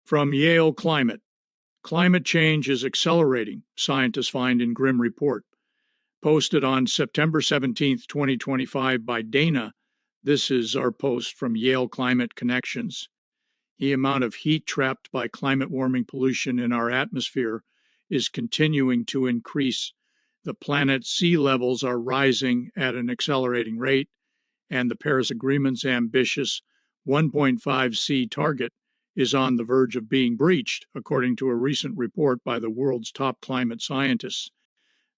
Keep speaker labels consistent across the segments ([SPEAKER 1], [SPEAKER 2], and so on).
[SPEAKER 1] From Yale Climate. Climate change is accelerating, scientists find in grim report. Posted on September 17, 2025 by Dana. This is our post from Yale Climate Connections. The amount of heat trapped by climate warming pollution in our atmosphere is continuing to increase. The planet's sea levels are rising at an accelerating rate, and the Paris Agreement's ambitious 1.5 C target is on the verge of being breached, according to a recent report by the world's top climate scientists.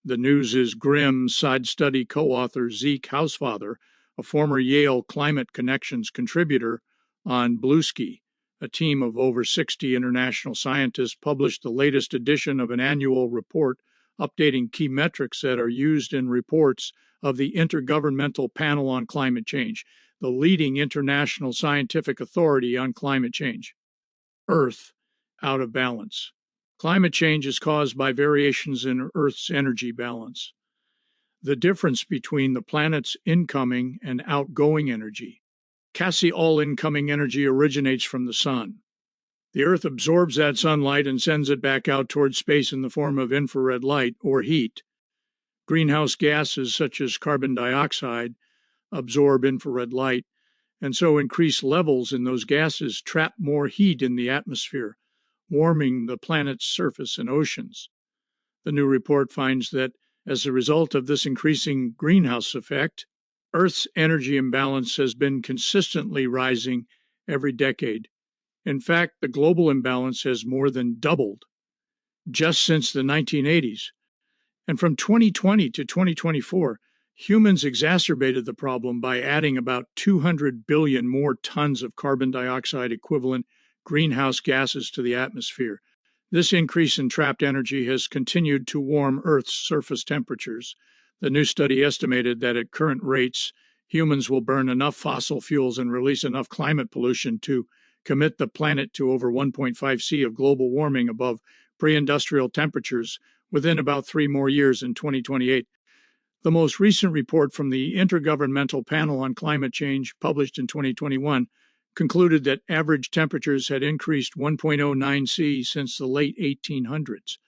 [SPEAKER 1] The news is grim, side study co-author Zeke Hausfather, a former Yale Climate Connections contributor on Bluesky. A team of over 60 international scientists published the latest edition of an annual report updating key metrics that are used in reports of the Intergovernmental Panel on Climate Change, the leading international scientific authority on climate change. Earth out of balance. Climate change is caused by variations in Earth's energy balance. The difference between the planet's incoming and outgoing energy. All incoming energy originates from the sun. The Earth absorbs that sunlight and sends it back out towards space in the form of infrared light or heat. Greenhouse gases such as carbon dioxide absorb infrared light, and so increased levels in those gases trap more heat in the atmosphere, warming the planet's surface and oceans. The new report finds that as a result of this increasing greenhouse effect, Earth's energy imbalance has been consistently rising every decade. In fact, the global imbalance has more than doubled just since the 1980s. And from 2020 to 2024, humans exacerbated the problem by adding about 200 billion more tons of carbon dioxide equivalent greenhouse gases to the atmosphere. This increase in trapped energy has continued to warm Earth's surface temperatures. The new study estimated that at current rates, humans will burn enough fossil fuels and release enough climate pollution to commit the planet to over 1.5 C of global warming above pre-industrial temperatures within about 3 more years in 2028. The most recent report from the Intergovernmental Panel on Climate Change, published in 2021, concluded that average temperatures had increased 1.09 C since the late 1800s.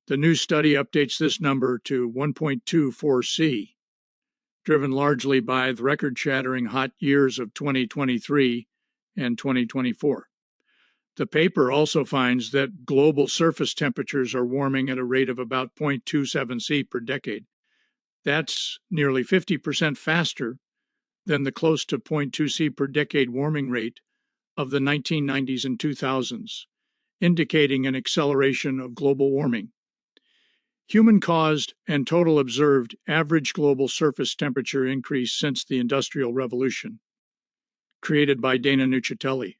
[SPEAKER 1] The new study updates this number to 1.24 C, driven largely by the record-shattering hot years of 2023 and 2024. The paper also finds that global surface temperatures are warming at a rate of about 0.27 C per decade. That's nearly 50% faster than the close to 0.2 C per decade warming rate of the 1990s and 2000s, indicating an acceleration of global warming. Human-caused and total observed average global surface temperature increase since the Industrial Revolution, created by Dana Nuccitelli.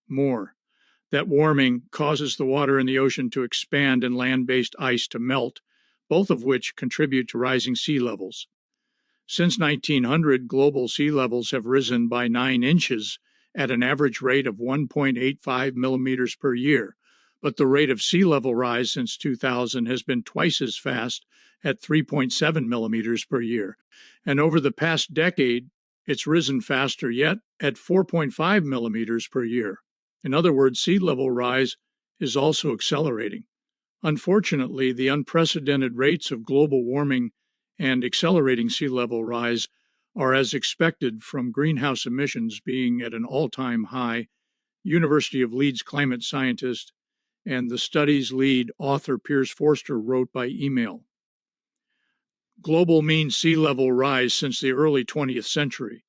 [SPEAKER 1] More, that warming causes the water in the ocean to expand and land-based ice to melt, both of which contribute to rising sea levels. Since 1900, global sea levels have risen by 9 inches at an average rate of 1.85 millimeters per year, but the rate of sea level rise since 2000 has been twice as fast at 3.7 millimeters per year. And over the past decade, it's risen faster yet at 4.5 millimeters per year. In other words, sea level rise is also accelerating. Unfortunately, the unprecedented rates of global warming and accelerating sea level rise are as expected from greenhouse emissions being at an all-time high, University of Leeds climate scientist and the study's lead author Piers Forster wrote by email. Global mean sea level rise since the early 20th century,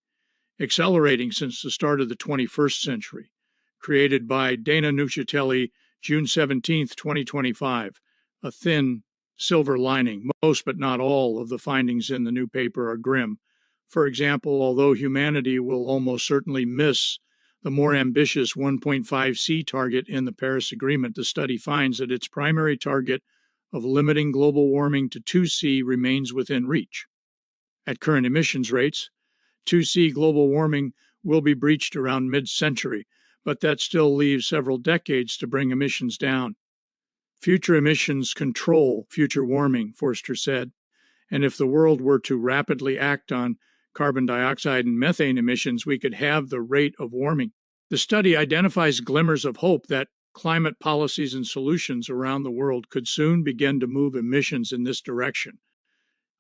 [SPEAKER 1] accelerating since the start of the 21st century, created by Dana Nuccitelli, June 17, 2025, a thin silver lining. Most but not all of the findings in the new paper are grim. For example, although humanity will almost certainly miss the more ambitious 1.5 C target in the Paris Agreement, the study finds that its primary target of limiting global warming to 2 C remains within reach. At current emissions rates, 2 C global warming will be breached around mid-century, but that still leaves several decades to bring emissions down. Future emissions control future warming, Forster said, and if the world were to rapidly act on carbon dioxide and methane emissions, we could halve the rate of warming. The study identifies glimmers of hope that Climate policies and solutions around the world could soon begin to move emissions in this direction.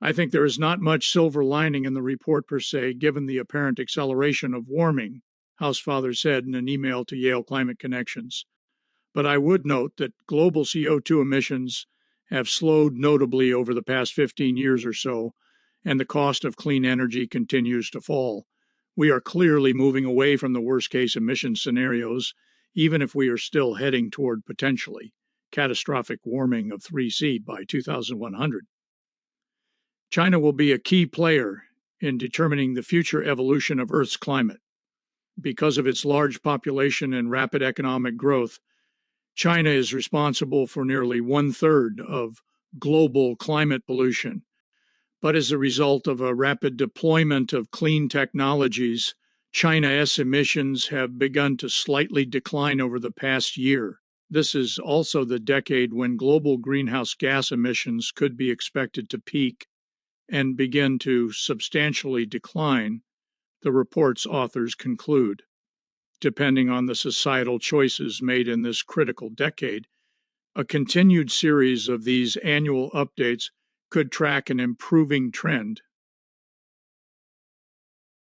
[SPEAKER 1] I think there is not much silver lining in the report per se, given the apparent acceleration of warming, Housefather said in an email to Yale Climate Connections. But I would note that global CO2 emissions have slowed notably over the past 15 years or so, and the cost of clean energy continues to fall. We are clearly moving away from the worst case emission scenarios, even if we are still heading toward potentially catastrophic warming of 3C by 2100. China will be a key player in determining the future evolution of Earth's climate. Because of its large population and rapid economic growth, China is responsible for nearly 1/3 of global climate pollution. But as a result of a rapid deployment of clean technologies, China's emissions have begun to slightly decline over the past year. This is also the decade when global greenhouse gas emissions could be expected to peak and begin to substantially decline, the report's authors conclude. Depending on the societal choices made in this critical decade, a continued series of these annual updates could track an improving trend.